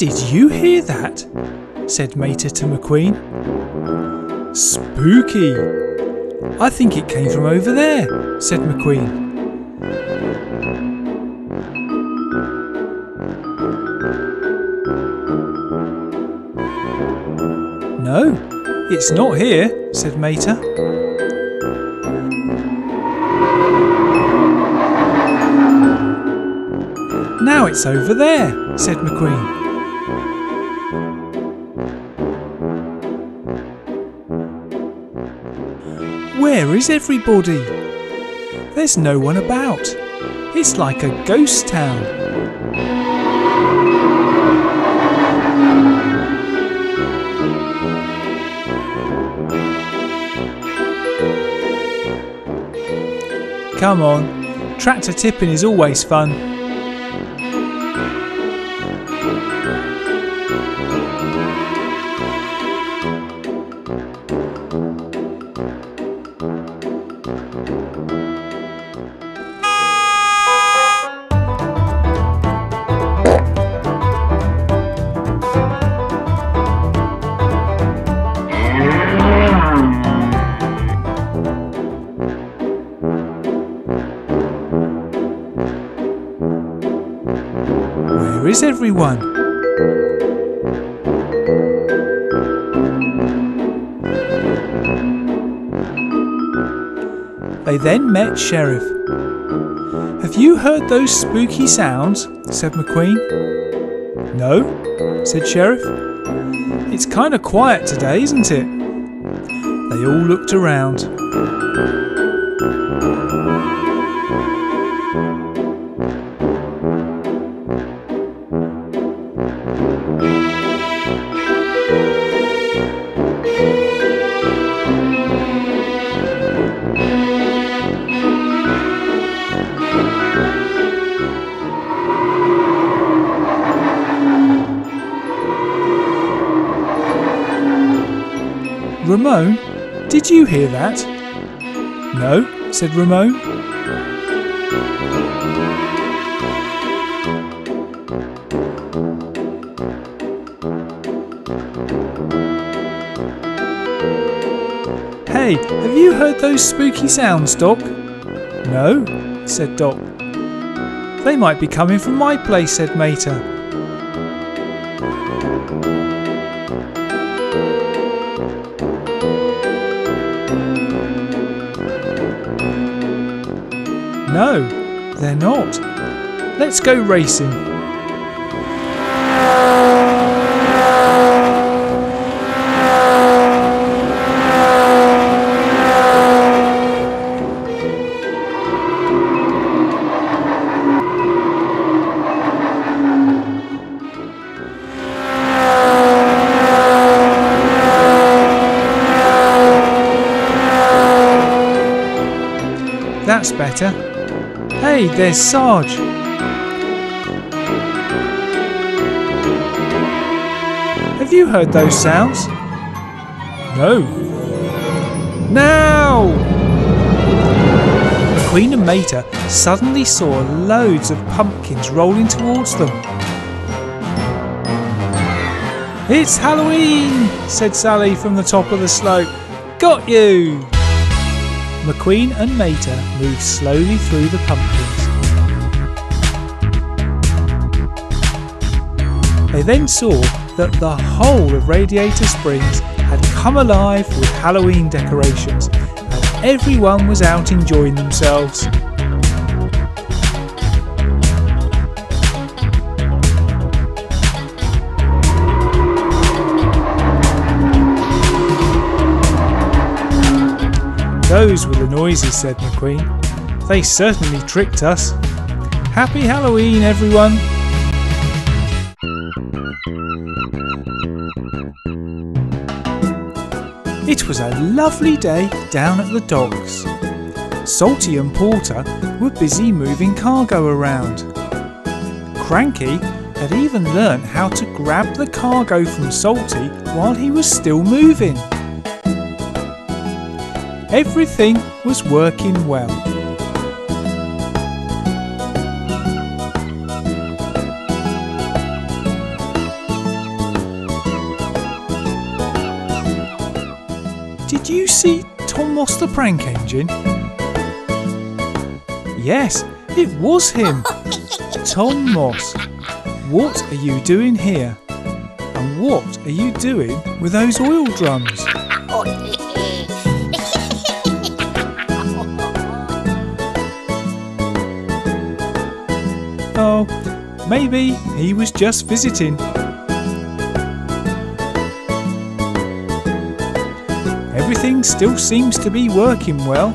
Did you hear that? Said Mater to McQueen. Spooky. I think it came from over there, said McQueen. No, it's not here, said Mater. Now it's over there, said McQueen. Where is everybody? There's no one about. It's like a ghost town. Come on, tractor tipping is always fun. Where is everyone? They then met Sheriff. Have you heard those spooky sounds? Said McQueen. No, said Sheriff. It's kind of quiet today, isn't it? They all looked around. Ramon, did you hear that? No, said Ramon. Hey, have you heard those spooky sounds, Doc? No, said Doc. They might be coming from my place, said Mater. No, they're not. Let's go racing. That's better. Hey, there's Sarge. Have you heard those sounds? No. Now! McQueen and Mater suddenly saw loads of pumpkins rolling towards them. It's Halloween, said Sally from the top of the slope. Got you! McQueen and Mater moved slowly through the pumpkins. They then saw that the whole of Radiator Springs had come alive with Halloween decorations, and everyone was out enjoying themselves. Those were the noises, said McQueen. They certainly tricked us. Happy Halloween, everyone! It was a lovely day down at the docks. Salty and Porter were busy moving cargo around. Cranky had even learnt how to grab the cargo from Salty while he was still moving. Everything was working well. did you see Thomas the prank engine? Yes, it was him. Tom Moss, what are you doing here? And what are you doing with those oil drums? Oh, maybe he was just visiting. Everything still seems to be working well.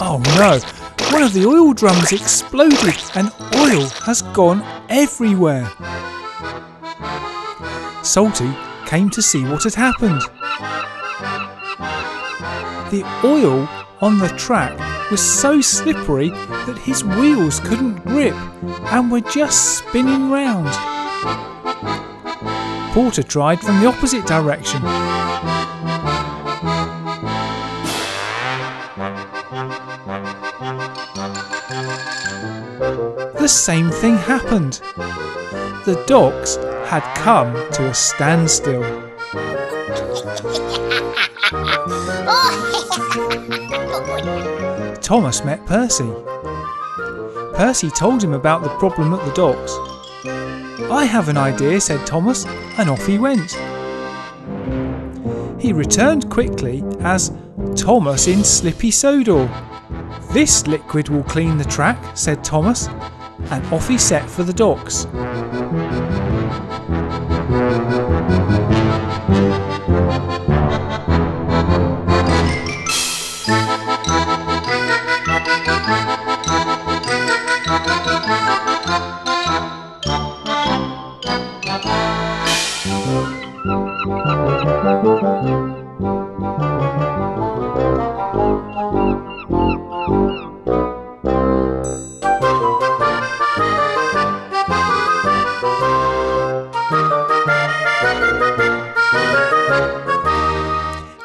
Oh no! One of the oil drums exploded and oil has gone everywhere. Salty came to see what had happened. The oil on the track was so slippery that his wheels couldn't grip and were just spinning round. Porter tried from the opposite direction. The same thing happened. The docks had come to a standstill. Thomas met Percy. Percy told him about the problem at the docks. "I have an idea," said Thomas, and off he went. He returned quickly as Thomas in Slippy Sodor. "This liquid will clean the track," said Thomas, and off he set for the docks.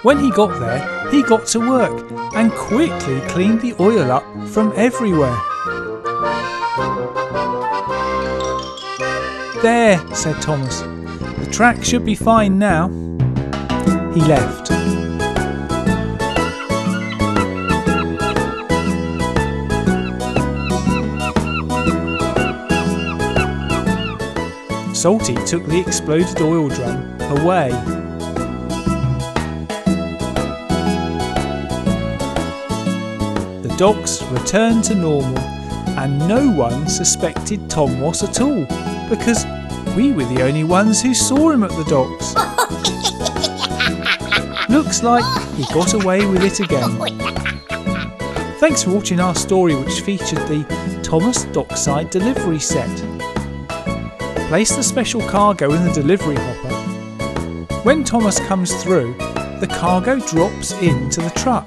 When he got there, he got to work and quickly cleaned the oil up from everywhere. "There," said Thomas. "The track should be fine now." He left. Salty took the exploded oil drum away. The docks returned to normal and no one suspected Tom Moss at all because we were the only ones who saw him at the docks. Looks like he got away with it again. Thanks for watching our story, which featured the Thomas Dockside delivery set. Place the special cargo in the delivery hopper. When Thomas comes through, the cargo drops into the truck.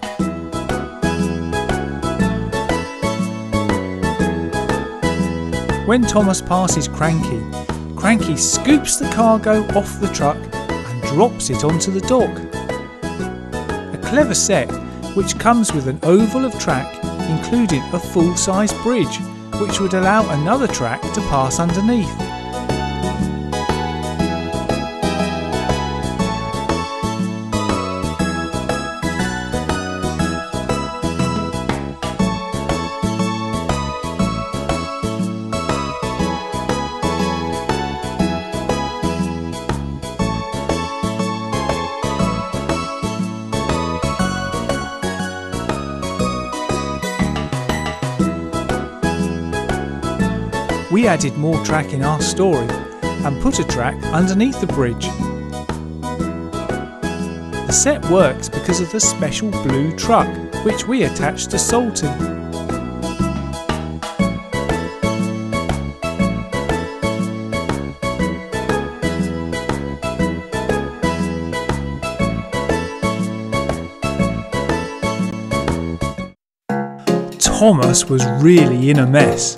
When Thomas passes Cranky, Cranky scoops the cargo off the truck and drops it onto the dock. A clever set which comes with an oval of track including a full-size bridge which would allow another track to pass underneath. We added more track in our story and put a track underneath the bridge. The set works because of the special blue truck which we attached to Salty. Thomas was really in a mess.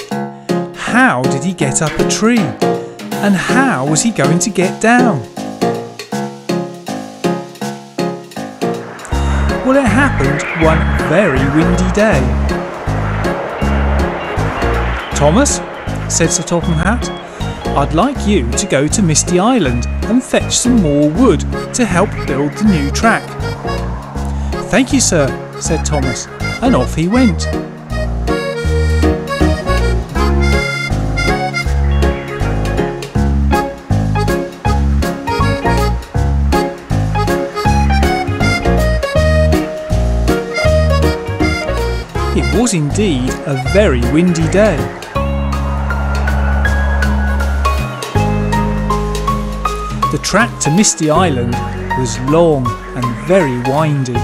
how did he get up a tree? And how was he going to get down? Well, it happened one very windy day. "Thomas," said Sir Topham Hatt, "I'd like you to go to Misty Island and fetch some more wood to help build the new track." "Thank you, sir," said Thomas, and off he went. It was indeed a very windy day. The track to Misty Island was long and very windy.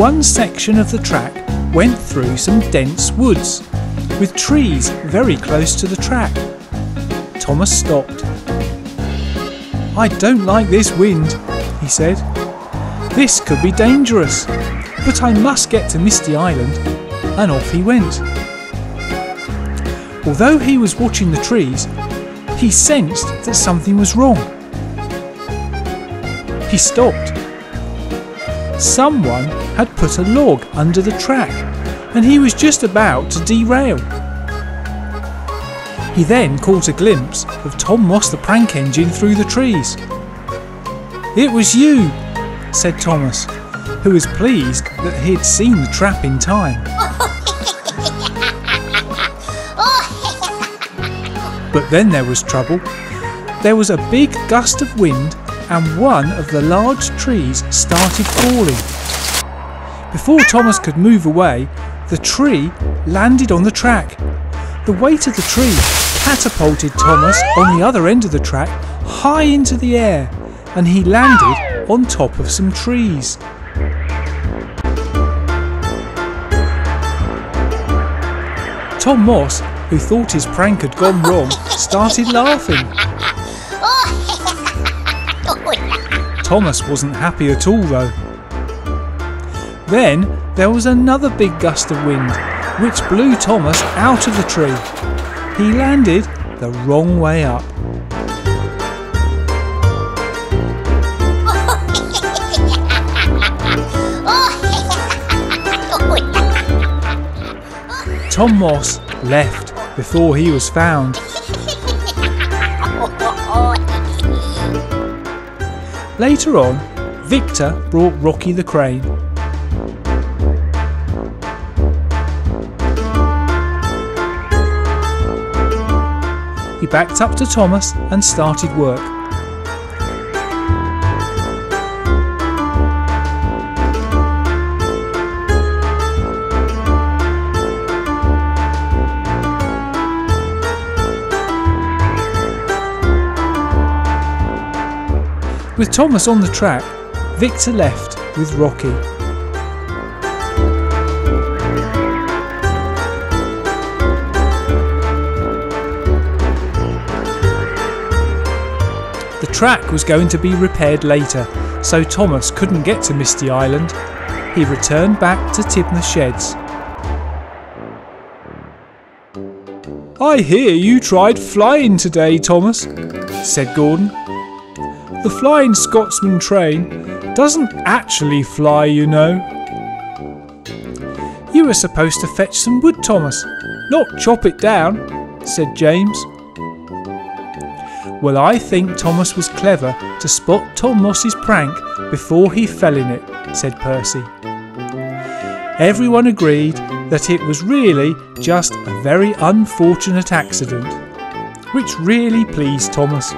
One section of the track went through some dense woods, with trees very close to the track. Thomas stopped. "I don't like this wind," he said. "This could be dangerous, but I must get to Misty Island," and off he went. Although he was watching the trees, he sensed that something was wrong. He stopped. Someone had put a log under the track, and he was just about to derail. He then caught a glimpse of Tom Moss the prank engine through the trees. "It was you," said Thomas, who was pleased that he had seen the trap in time. But then there was trouble. There was a big gust of wind and one of the large trees started falling. Before Thomas could move away, the tree landed on the track. The weight of the tree catapulted Thomas on the other end of the track high into the air, and he landed on top of some trees. Tom Moss, who thought his prank had gone wrong, started laughing. Thomas wasn't happy at all though. Then there was another big gust of wind, which blew Thomas out of the tree. He landed the wrong way up. Tom Moss left before he was found. Later on, Victor brought Rocky the crane. He backed up to Thomas and started work. With Thomas on the track, Victor left with Rocky. The track was going to be repaired later, so Thomas couldn't get to Misty Island. He returned back to Tibner Sheds. "I hear you tried flying today, Thomas," said Gordon. "The Flying Scotsman train doesn't actually fly, you know." "You were supposed to fetch some wood, Thomas, not chop it down," said James. "Well, I think Thomas was clever to spot Tom Moss's prank before he fell in it," said Percy. Everyone agreed that it was really just a very unfortunate accident, which really pleased Thomas.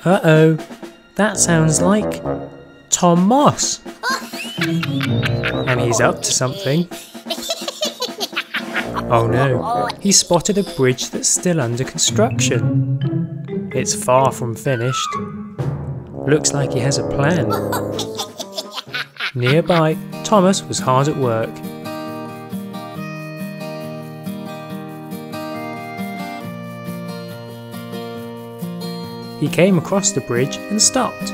Uh-oh, that sounds like Tom Moss. And he's up to something. Oh no, he spotted a bridge that's still under construction. It's far from finished. Looks like he has a plan. Nearby, Thomas was hard at work. He came across the bridge and stopped.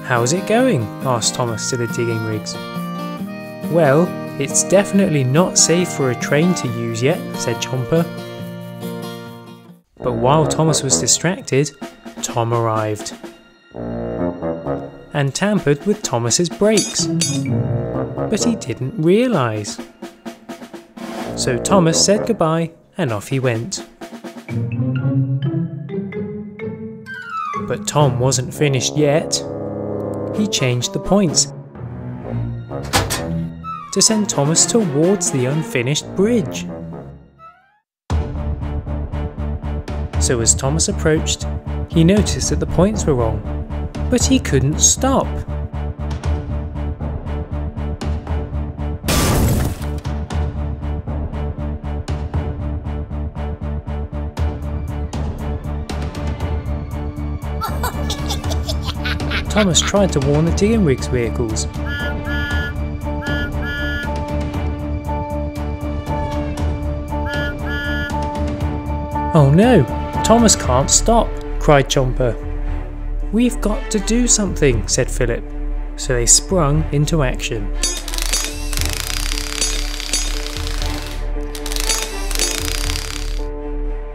"How's it going?" asked Thomas to the digging rigs. "Well, it's definitely not safe for a train to use yet," said Chomper. But while Thomas was distracted, Tom arrived. and tampered with Thomas's brakes. But he didn't realise. So Thomas said goodbye and off he went. But Tom wasn't finished yet. He changed the points to send Thomas towards the unfinished bridge. So as Thomas approached, he noticed that the points were wrong, but he couldn't stop. Thomas tried to warn the digging rig's vehicles. Oh no, Thomas can't stop, cried Chomper. We've got to do something, said Philip. So they sprung into action.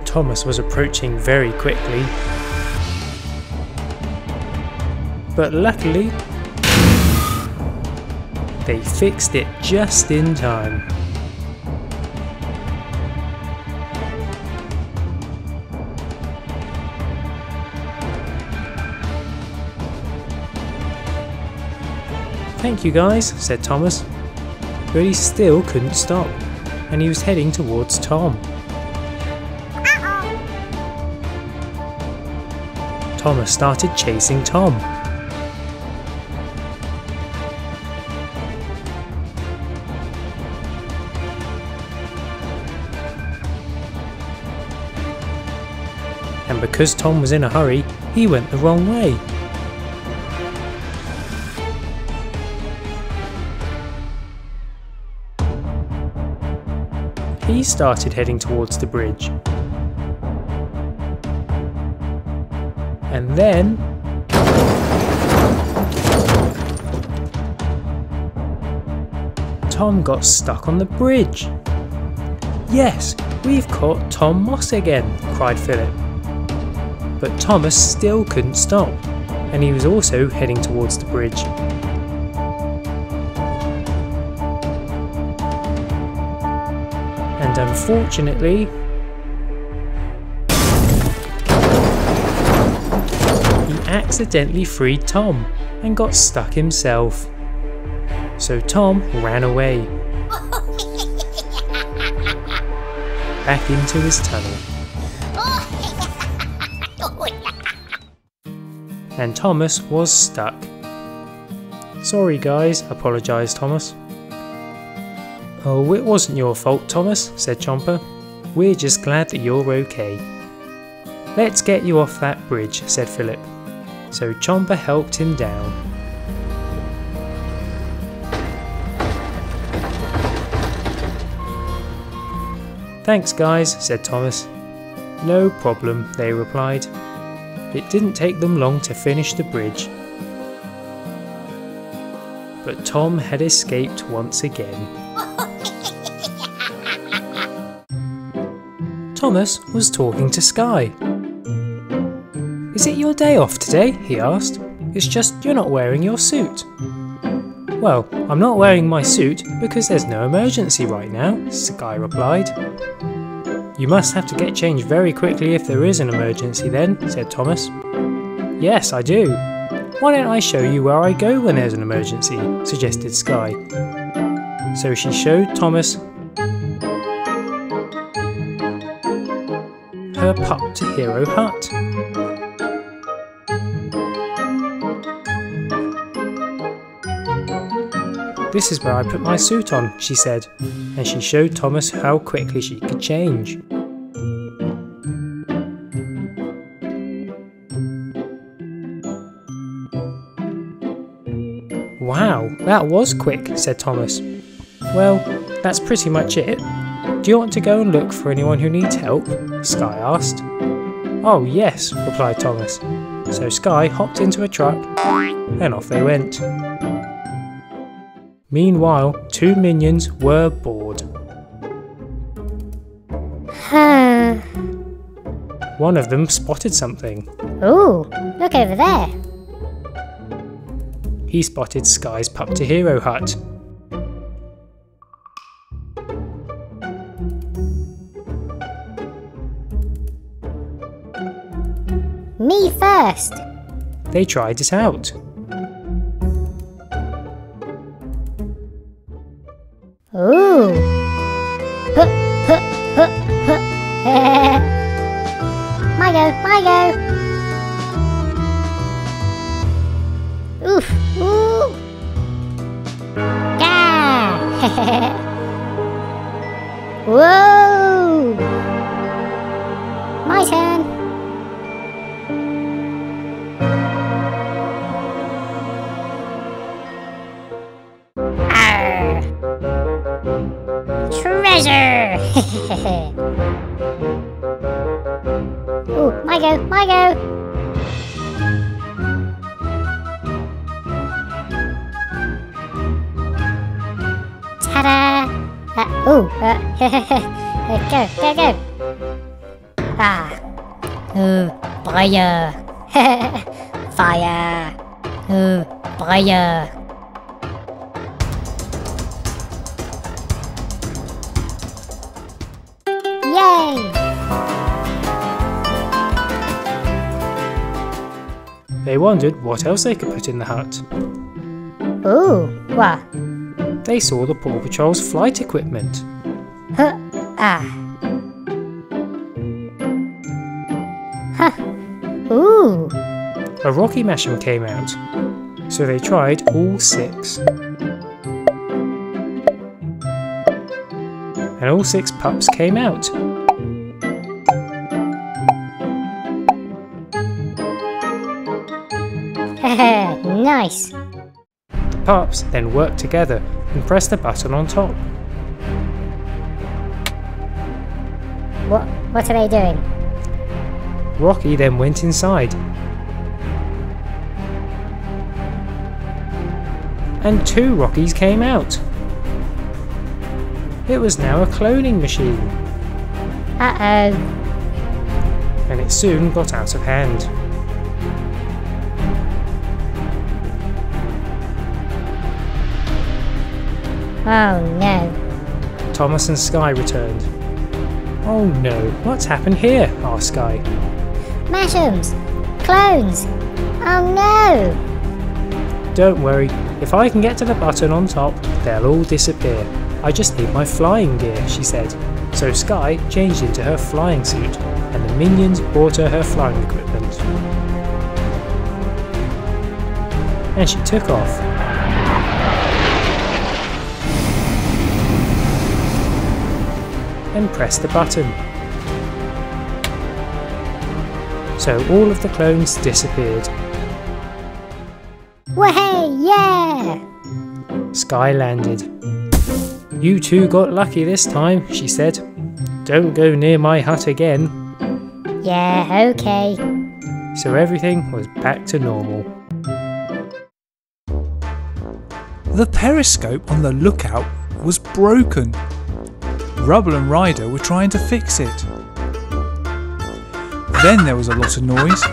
Thomas was approaching very quickly. But luckily, they fixed it just in time. Thank you guys, said Thomas, but he still couldn't stop, and he was heading towards Tom. Thomas started chasing Tom. And because Tom was in a hurry, he went the wrong way. He started heading towards the bridge. And then Tom got stuck on the bridge. Yes, we've caught Tom Moss again, cried Philip. But Thomas still couldn't stop, and he was also heading towards the bridge. And unfortunately, he accidentally freed Tom and got stuck himself. So Tom ran away, back into his tunnel. And Thomas was stuck. Sorry guys, apologised Thomas. Oh, it wasn't your fault, Thomas, said Chomper. We're just glad that you're okay. Let's get you off that bridge, said Philip. So Chomper helped him down. Thanks guys, said Thomas. No problem, they replied. It didn't take them long to finish the bridge. But Tom had escaped once again. Thomas was talking to Sky. Is it your day off today? He asked. It's just you're not wearing your suit. Well, I'm not wearing my suit because there's no emergency right now, Sky replied. You must have to get changed very quickly if there is an emergency then, said Thomas. Yes, I do. Why don't I show you where I go when there's an emergency, suggested Sky. So she showed Thomas her Pup to Hero hut. This is where I put my suit on, she said, and she showed Thomas how quickly she could change. Wow, that was quick, said Thomas. Well, that's pretty much it. Do you want to go and look for anyone who needs help? Sky asked. Oh yes, replied Thomas. So Sky hopped into a truck and off they went. Meanwhile, two minions were bored. One of them spotted something. Ooh, look over there. he spotted Sky's Pup to Hero hut. Me first! They tried it out. Ooh! Huh, huh, huh, huh. My go, my go! Oof! Ooh! Yeah! Whoa! My turn! Arr! Treasure! Ooh, my go, my go! Ta-da! Go, go, go! Ah! Fire! Fire! Fire! Yay! They wondered what else they could put in the hut. Ooh, what? They saw the Paw Patrol's flight equipment. Huh, ah. Huh. Ooh. A Rocky Masham came out, so they tried all 6. And all 6 pups came out. Nice. The pups then worked together and pressed the button on top. What are they doing? Rocky then went inside. And 2 Rockies came out. It was now a cloning machine. Uh-oh. And it soon got out of hand. Oh no. Thomas and Sky returned. Oh no, what's happened here? Asked Sky. Mashams! Clones! Oh no! Don't worry, if I can get to the button on top, they'll all disappear. I just need my flying gear, she said. So Sky changed into her flying suit, and the minions brought her flying equipment. And she took off. And pressed the button. So all of the clones disappeared. Wahey, yeah! Sky landed. You 2 got lucky this time, she said. Don't go near my hut again. Yeah, okay. So everything was back to normal. The periscope on the lookout was broken. Rubble and Ryder were trying to fix it. Then there was a lot of noise.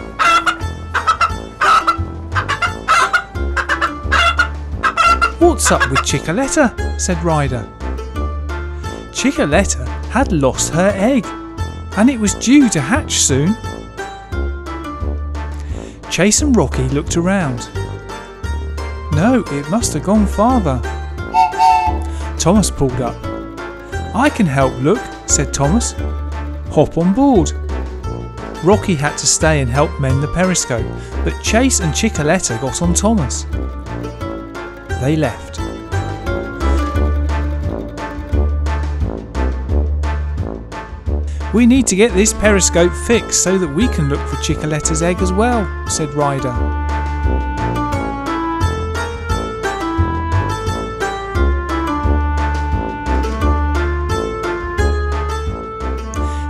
What's up with Chickaletta? Said Ryder. Chickaletta had lost her egg, and it was due to hatch soon. Chase and Rocky looked around. No, it must have gone farther. Thomas pulled up. I can help look, said Thomas. Hop on board. Rocky had to stay and help mend the periscope, but Chase and Chickaletta got on Thomas. They left. We need to get this periscope fixed so that we can look for Chickaletta's egg as well, said Ryder.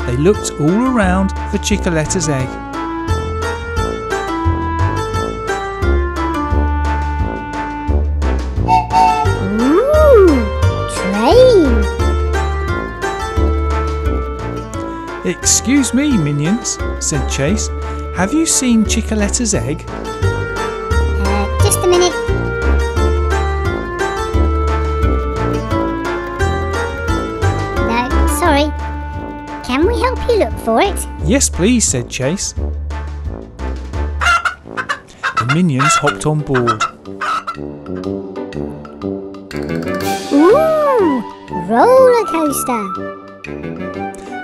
They looked all around for Chickaletta's egg. Ooh, train! Excuse me, minions, said Chase. Have you seen Chickaletta's egg? Just a minute. you look for it? Yes, please, said Chase. The minions hopped on board. Ooh, roller coaster.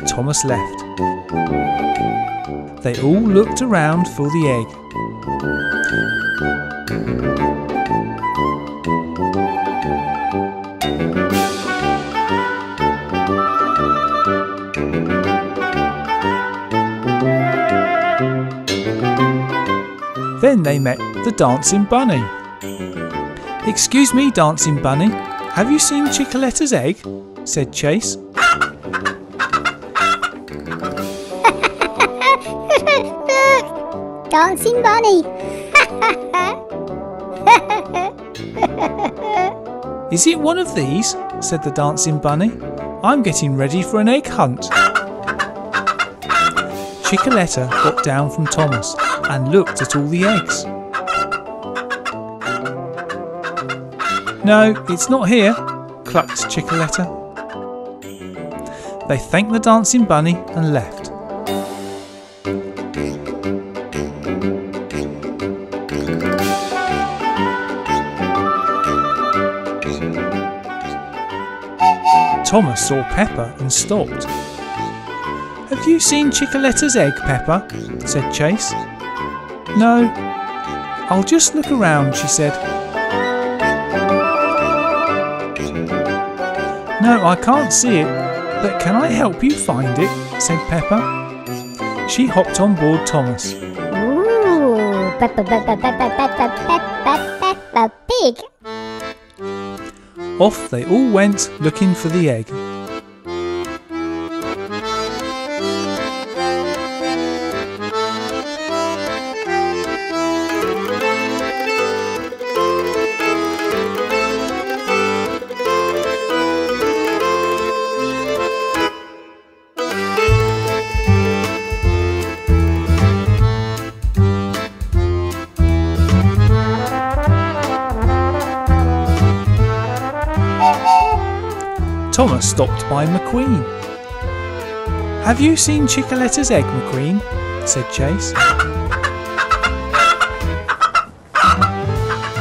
Thomas left. They all looked around for the egg. Then they met the dancing bunny. Excuse me, dancing bunny, have you seen Chicoletta's egg? Said Chase. Look, dancing bunny. Is it one of these? Said the dancing bunny. I'm getting ready for an egg hunt. Chicoletta got down from Thomas and looked at all the eggs. No, it's not here, clucked Chicoletta. They thanked the dancing bunny and left. Thomas saw Pepper and stopped. Have you seen Chicoletta's egg, Pepper? Said Chase. No, I'll just look around, she said. No, I can't see it, but can I help you find it? Said Pepper. She hopped on board Thomas. Ooh, Peppa Pig. Off they all went looking for the egg. Thomas stopped by McQueen. Have you seen Chicoletta's egg, McQueen? Said Chase.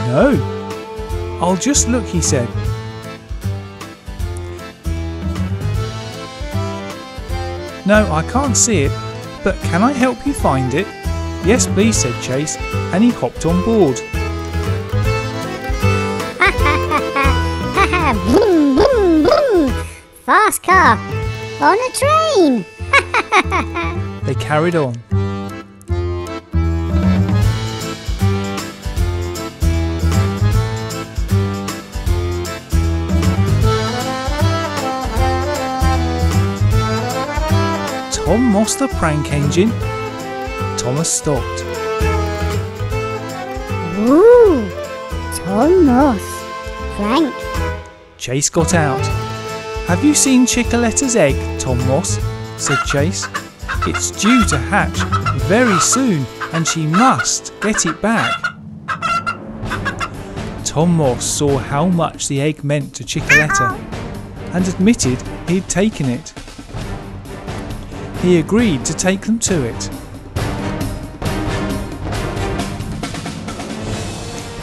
No. I'll just look, he said. No, I can't see it, but can I help you find it? Yes, please, said Chase, and he hopped on board. Boom, boom, boom. Fast car on a train. They carried on. Tom lost the prank engine. Thomas stopped. Ooh, Tom Moss. Frank. Chase got out. Have you seen Chicoletta's egg, Tom Moss? Said Chase. It's due to hatch very soon and she must get it back. Tom Moss saw how much the egg meant to Chicoletta and admitted he'd taken it. He agreed to take them to it.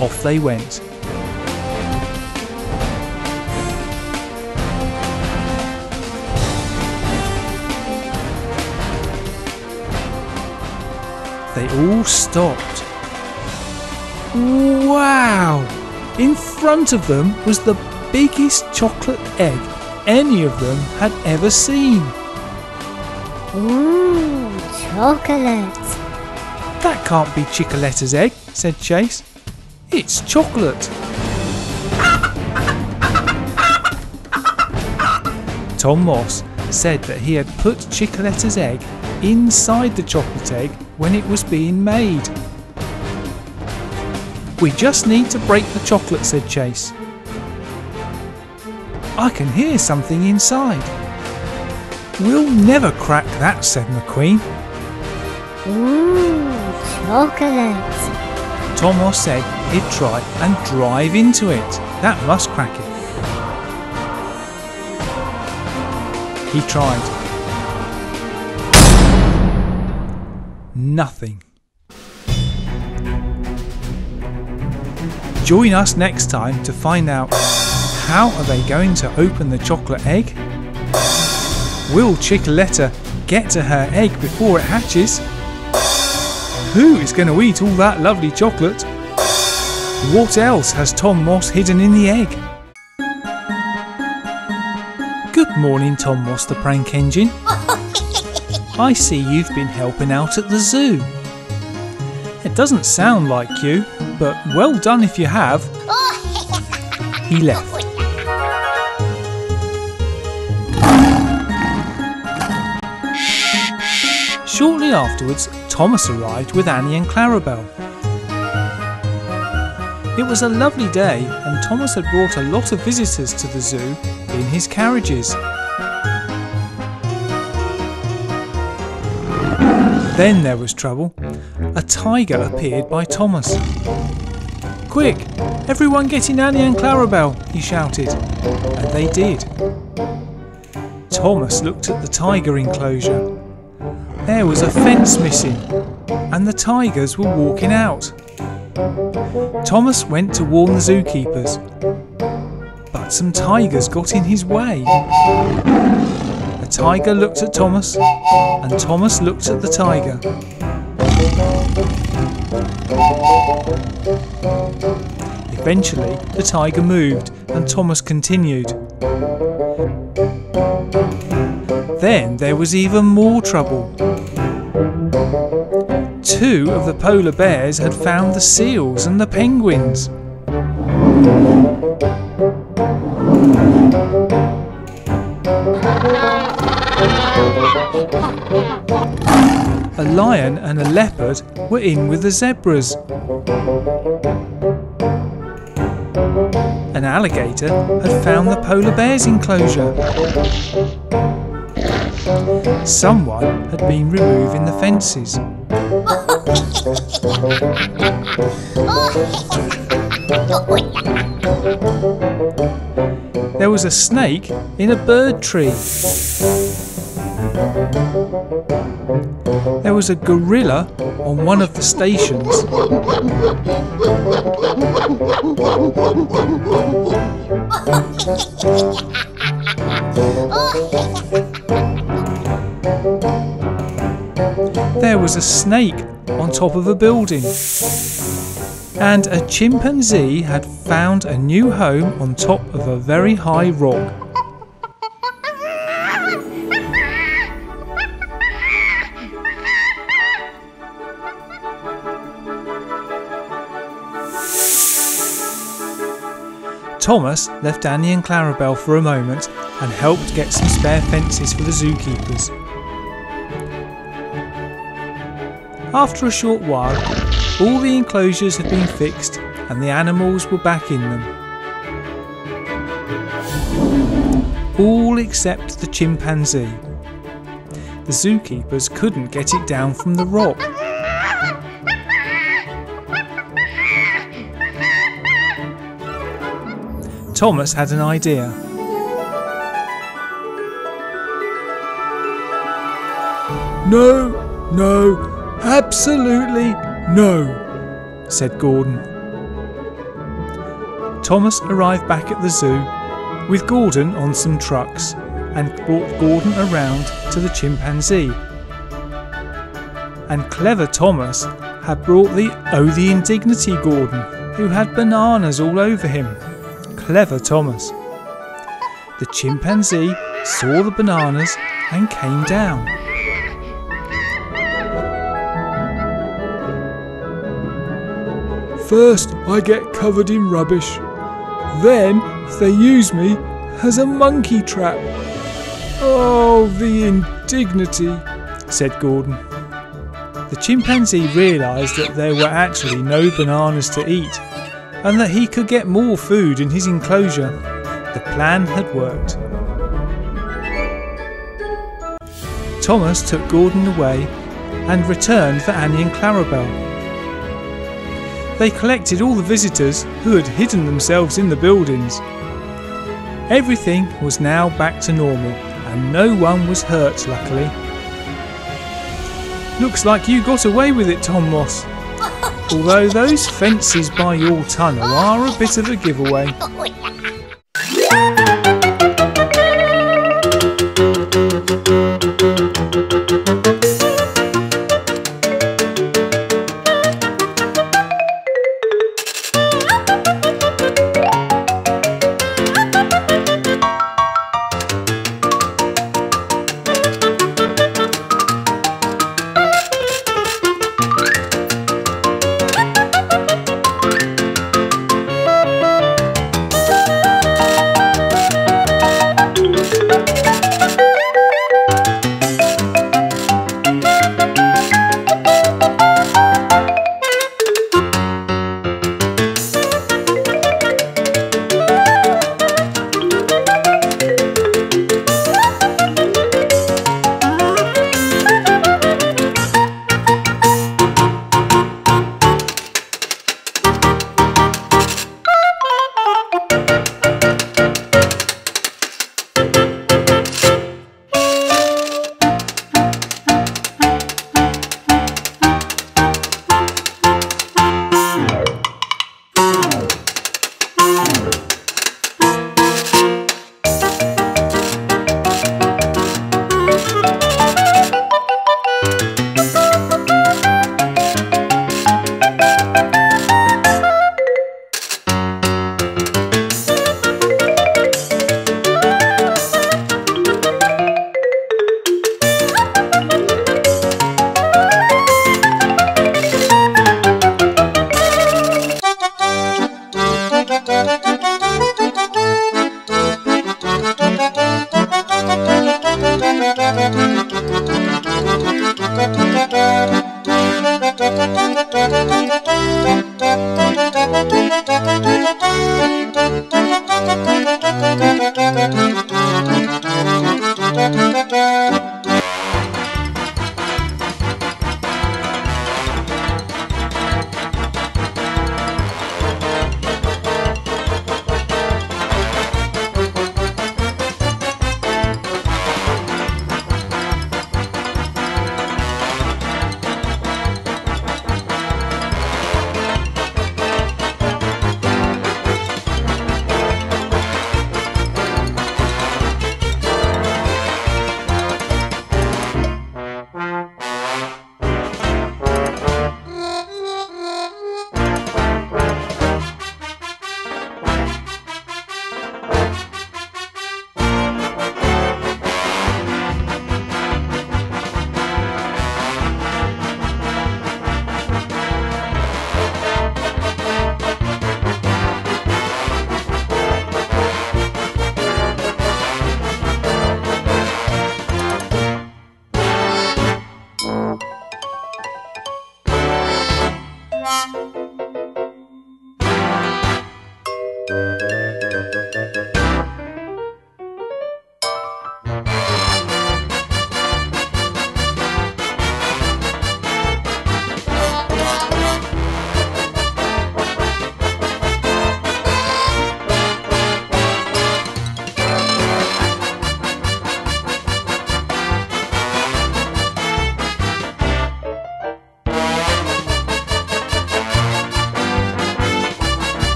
Off they went. They all stopped. Wow! In front of them was the biggest chocolate egg any of them had ever seen. Ooh, chocolate. That can't be Chicoletta's egg, said Chase. It's chocolate. Tom Moss said that he had put Chicoletta's egg inside the chocolate egg when it was being made. We just need to break the chocolate, said Chase. I can hear something inside. We'll never crack that, said McQueen. Ooh, chocolate. Tom Moss said he'd try and drive into it. That must crack it. He tried. nothing. Join us next time to find out, how are they going to open the chocolate egg? Will Chickaletta get to her egg before it hatches? Who is going to eat all that lovely chocolate? What else has Tom Moss hidden in the egg? Good morning, Tom Moss the Prank Engine. I see you've been helping out at the zoo. It doesn't sound like you, but well done if you have. He left. Shortly afterwards, Thomas arrived with Annie and Clarabelle. It was a lovely day, and Thomas had brought a lot of visitors to the zoo in his carriages. Then there was trouble. A tiger appeared by Thomas. "Quick, everyone get in Annie and Clarabelle," he shouted, and they did. Thomas looked at the tiger enclosure. There was a fence missing, and the tigers were walking out. Thomas went to warn the zookeepers, but some tigers got in his way. The tiger looked at Thomas, and Thomas looked at the tiger. Eventually, the tiger moved, and Thomas continued. Then there was even more trouble. Two of the polar bears had found the seals and the penguins. A lion and a leopard were in with the zebras. An alligator had found the polar bear's enclosure. Someone had been removing the fences. There was a snake in a bird tree. There was a gorilla on one of the stations. There was a snake on top of a building. And a chimpanzee had found a new home on top of a very high rock. Thomas left Annie and Clarabelle for a moment and helped get some spare fences for the zookeepers. After a short while, all the enclosures had been fixed and the animals were back in them. All except the chimpanzee. The zookeepers couldn't get it down from the rock. Thomas had an idea. No, absolutely no, said Gordon. Thomas arrived back at the zoo with Gordon on some trucks and brought Gordon around to the chimpanzee. And clever Thomas had brought the indignity Gordon, who had bananas all over him. Clever Thomas. The chimpanzee saw the bananas and came down. First I get covered in rubbish, then they use me as a monkey trap. Oh, the indignity, said Gordon. The chimpanzee realised that there were actually no bananas to eat and that he could get more food in his enclosure. The plan had worked. Thomas took Gordon away and returned for Annie and Clarabelle. They collected all the visitors who had hidden themselves in the buildings. Everything was now back to normal and no one was hurt, luckily. Looks like you got away with it, Tom Moss. Although those fences by your tunnel are a bit of a giveaway.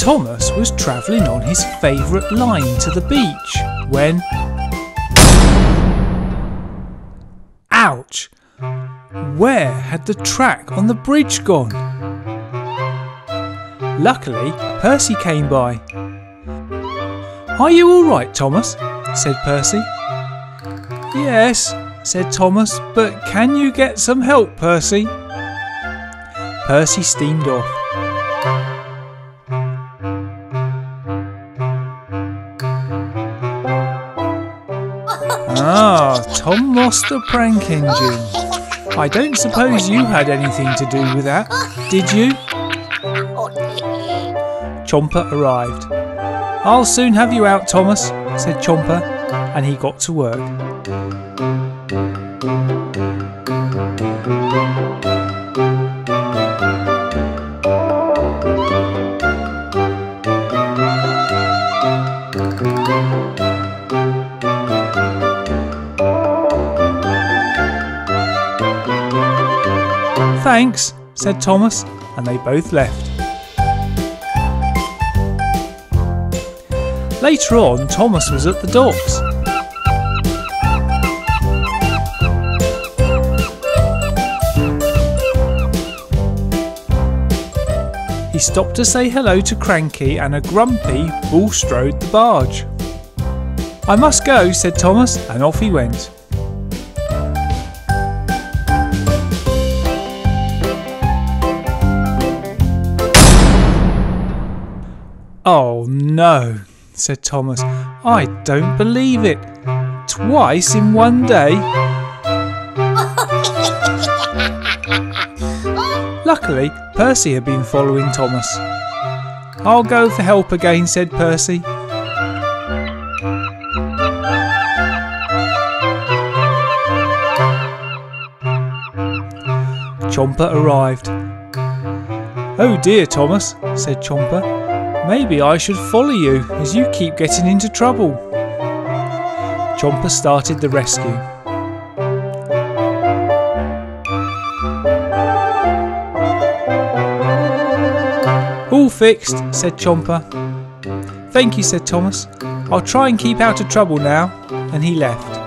Thomas was travelling on his favourite line to the beach when... Ouch! Where had the track on the bridge gone? Luckily, Percy came by. "Are you all right, Thomas?" said Percy. "Yes," said Thomas, "but can you get some help, Percy?" Percy steamed off. Ah, Tom lost the prank engine. I don't suppose you had anything to do with that, did you? Chomper arrived. "I'll soon have you out, Thomas," said Chomper, and he got to work. "Thanks," said Thomas, and they both left. Later on, Thomas was at the docks. He stopped to say hello to Cranky, and a grumpy bull-strode the barge. "I must go," said Thomas, and off he went. "Oh no," said Thomas. "I don't believe it. Twice in one day." Luckily, Percy had been following Thomas. "I'll go for help again," said Percy. Chomper arrived. "Oh dear, Thomas," said Chomper. "Maybe I should follow you, as you keep getting into trouble." Chomper started the rescue. "All fixed," said Chomper. "Thank you," said Thomas. "I'll try and keep out of trouble now," and he left.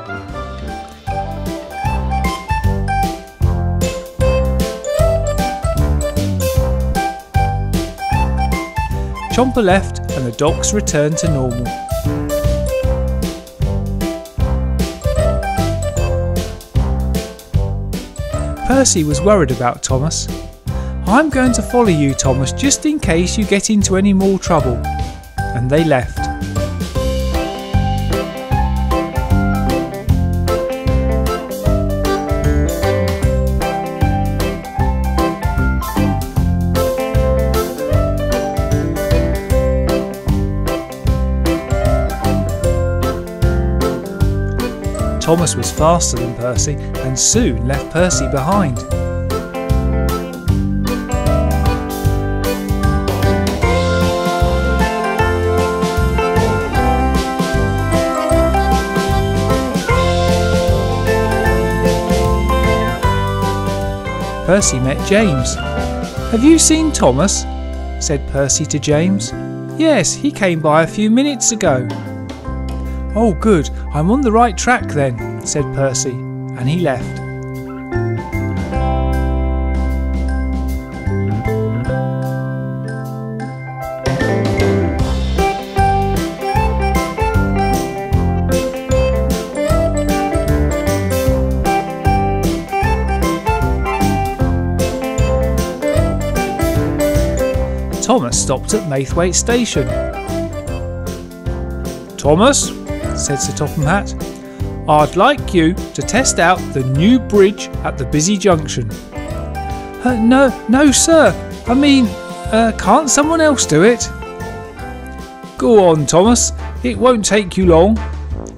Chomper left and the docks returned to normal. Percy was worried about Thomas. "I'm going to follow you, Thomas, just in case you get into any more trouble." And they left. Thomas was faster than Percy and soon left Percy behind. Percy met James. "Have you seen Thomas?" said Percy to James. "Yes, he came by a few minutes ago." "Oh good, I'm on the right track then," said Percy, and he left. Thomas stopped at Maithwaite Station. "Thomas," said Sir Topham Hatt, "I'd like you to test out the new bridge at the busy junction." No sir, I mean, can't someone else do it?" "Go on, Thomas, it won't take you long,"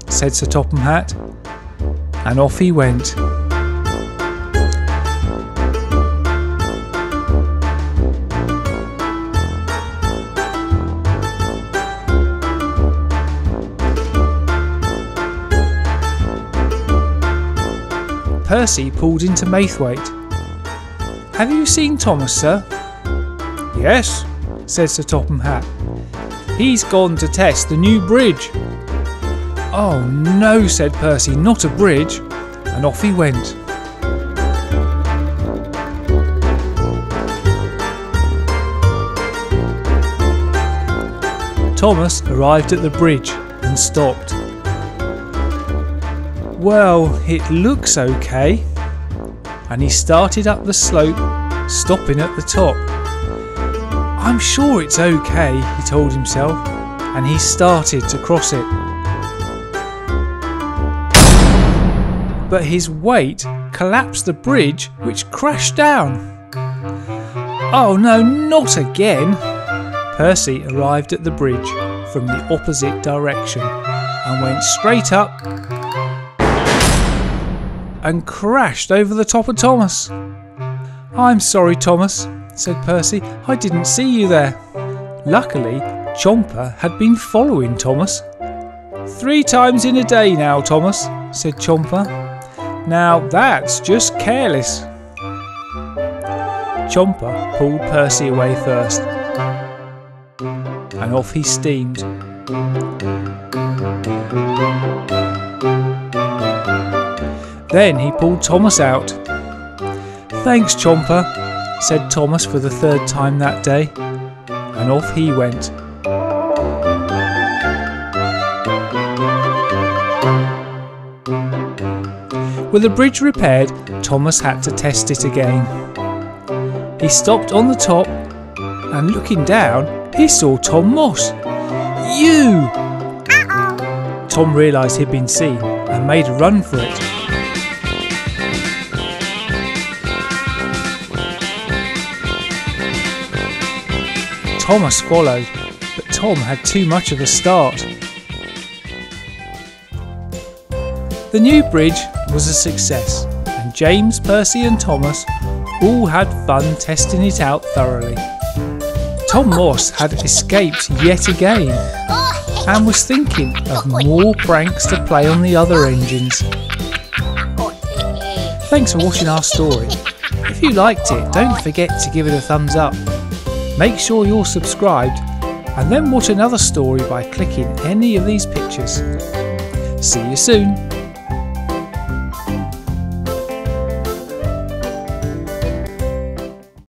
said Sir Topham Hatt, and off he went. Percy pulled into Maithwaite. "Have you seen Thomas, sir?" "Yes," said Sir Topham Hatt. He's gone to test the new bridge. Oh no, said Percy, not a bridge. And off he went. Thomas arrived at the bridge and stopped. Well, it looks okay. And he started up the slope, stopping at the top. I'm sure it's okay, he told himself, and he started to cross it. But his weight collapsed the bridge, which crashed down. Oh no, not again! Percy arrived at the bridge from the opposite direction and went straight up and crashed over the top of Thomas. I'm sorry, Thomas, said Percy. I didn't see you there. Luckily, Chomper had been following Thomas. 3 times in a day now, Thomas, said Chomper. Now that's just careless. Chomper pulled Percy away first, and off he steamed. Then he pulled Thomas out. Thanks, Chomper, said Thomas for the 3rd time that day, and off he went. With the bridge repaired, Thomas had to test it again. He stopped on the top, and looking down, he saw Tom Moss. You! Tom realised he'd been seen and made a run for it. Thomas followed, but Tom had too much of a start. The new bridge was a success, and James, Percy and Thomas all had fun testing it out thoroughly. Tom Moss had escaped yet again and was thinking of more pranks to play on the other engines. Thanks for watching our story. If you liked it, don't forget to give it a thumbs up. Make sure you're subscribed and then watch another story by clicking any of these pictures. See you soon.